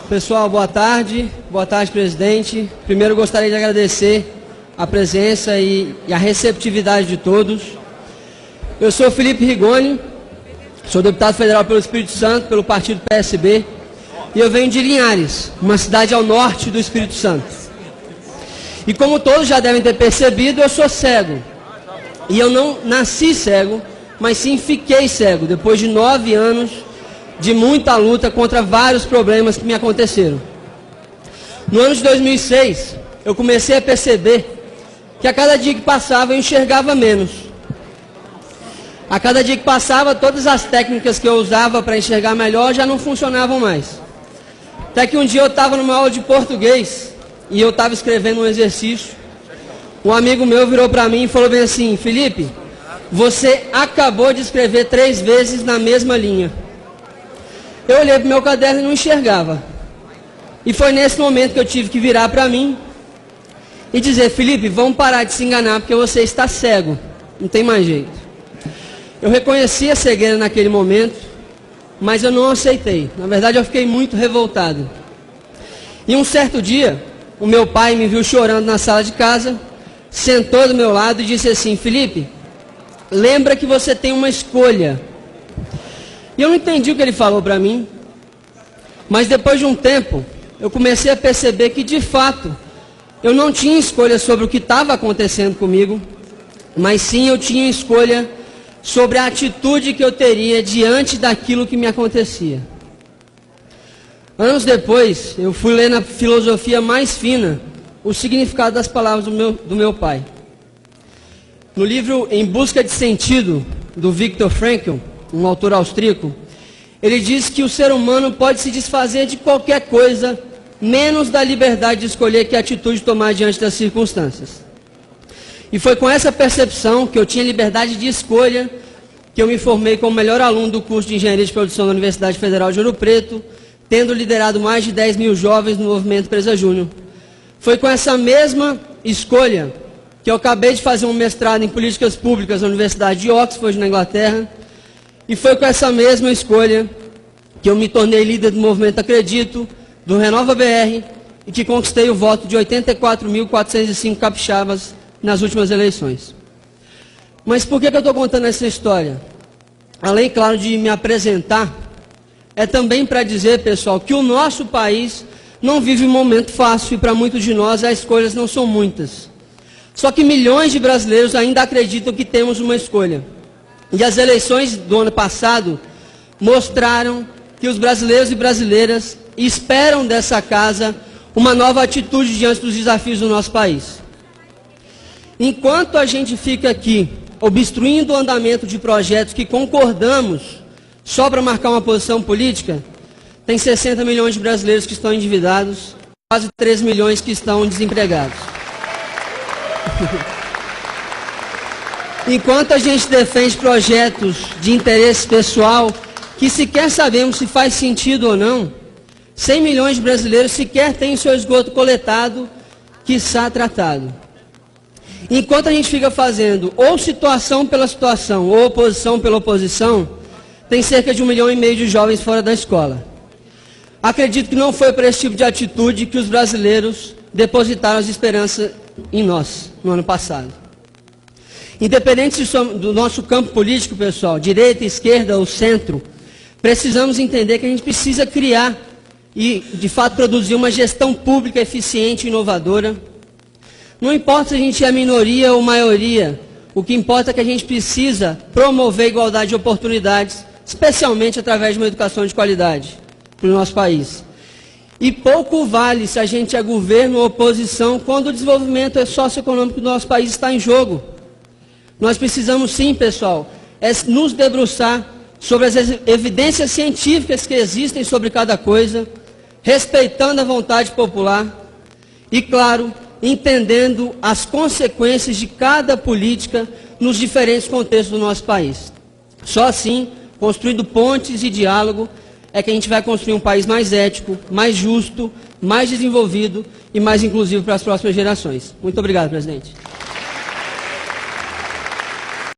Pessoal, boa tarde, presidente. Primeiro gostaria de agradecer a presença e a receptividade de todos. Eu sou Felipe Rigoni, sou deputado federal pelo Espírito Santo, pelo partido PSB, e eu venho de Linhares, uma cidade ao norte do Espírito Santo. E como todos já devem ter percebido, eu sou cego. E eu não nasci cego, mas sim fiquei cego, depois de 9 anos de muita luta contra vários problemas que me aconteceram. No ano de 2006, eu comecei a perceber que a cada dia que passava eu enxergava menos. A cada dia que passava, todas as técnicas que eu usava para enxergar melhor já não funcionavam mais. Até que um dia eu estava numa aula de português e eu estava escrevendo um exercício. Um amigo meu virou para mim e falou bem assim: Felipe, você acabou de escrever 3 vezes na mesma linha. Eu olhei para o meu caderno e não enxergava. E foi nesse momento que eu tive que virar para mim e dizer: Felipe, vamos parar de se enganar porque você está cego. Não tem mais jeito. Eu reconheci a cegueira naquele momento, mas eu não aceitei. Na verdade, eu fiquei muito revoltado. E um certo dia, o meu pai me viu chorando na sala de casa, sentou do meu lado e disse assim: Felipe, lembra que você tem uma escolha. E eu não entendi o que ele falou para mim, mas depois de um tempo, eu comecei a perceber que, de fato, eu não tinha escolha sobre o que estava acontecendo comigo, mas sim eu tinha escolha sobre a atitude que eu teria diante daquilo que me acontecia. Anos depois, eu fui ler na filosofia mais fina o significado das palavras do meu pai. No livro Em Busca de Sentido, do Viktor Frankl, um autor austríaco, ele diz que o ser humano pode se desfazer de qualquer coisa, menos da liberdade de escolher que atitude tomar diante das circunstâncias. E foi com essa percepção que eu tinha liberdade de escolha que eu me formei como melhor aluno do curso de Engenharia de Produção da Universidade Federal de Ouro Preto, tendo liderado mais de 10 mil jovens no movimento Empresa Júnior. Foi com essa mesma escolha que eu acabei de fazer um mestrado em Políticas Públicas na Universidade de Oxford, na Inglaterra, e foi com essa mesma escolha que eu me tornei líder do movimento Acredito, do Renova BR, e que conquistei o voto de 84.405 capixabas nas últimas eleições. Mas por que eu estou contando essa história? Além, claro, de me apresentar, é também para dizer, pessoal, que o nosso país não vive um momento fácil e para muitos de nós as escolhas não são muitas. Só que milhões de brasileiros ainda acreditam que temos uma escolha. E as eleições do ano passado mostraram que os brasileiros e brasileiras esperam dessa casa uma nova atitude diante dos desafios do nosso país. Enquanto a gente fica aqui obstruindo o andamento de projetos que concordamos só para marcar uma posição política, tem 60 milhões de brasileiros que estão endividados, quase 3 milhões que estão desempregados. Enquanto a gente defende projetos de interesse pessoal, que sequer sabemos se faz sentido ou não, 100 milhões de brasileiros sequer têm seu esgoto coletado, quiçá tratado. Enquanto a gente fica fazendo ou situação pela situação, ou oposição pela oposição, tem cerca de 1,5 milhão de jovens fora da escola. Acredito que não foi por esse tipo de atitude que os brasileiros depositaram as esperanças em nós, no ano passado. Independente do nosso campo político, pessoal, direita, esquerda ou centro, precisamos entender que a gente precisa criar e, de fato, produzir uma gestão pública eficiente e inovadora. Não importa se a gente é minoria ou maioria, o que importa é que a gente precisa promover a igualdade de oportunidades, especialmente através de uma educação de qualidade para o nosso país. E pouco vale se a gente é governo ou oposição quando o desenvolvimento socioeconômico do nosso país está em jogo. Nós precisamos sim, pessoal, nos debruçar sobre as evidências científicas que existem sobre cada coisa, respeitando a vontade popular e, claro, entendendo as consequências de cada política nos diferentes contextos do nosso país. Só assim, construindo pontes e diálogo, é que a gente vai construir um país mais ético, mais justo, mais desenvolvido e mais inclusivo para as próximas gerações. Muito obrigado, presidente.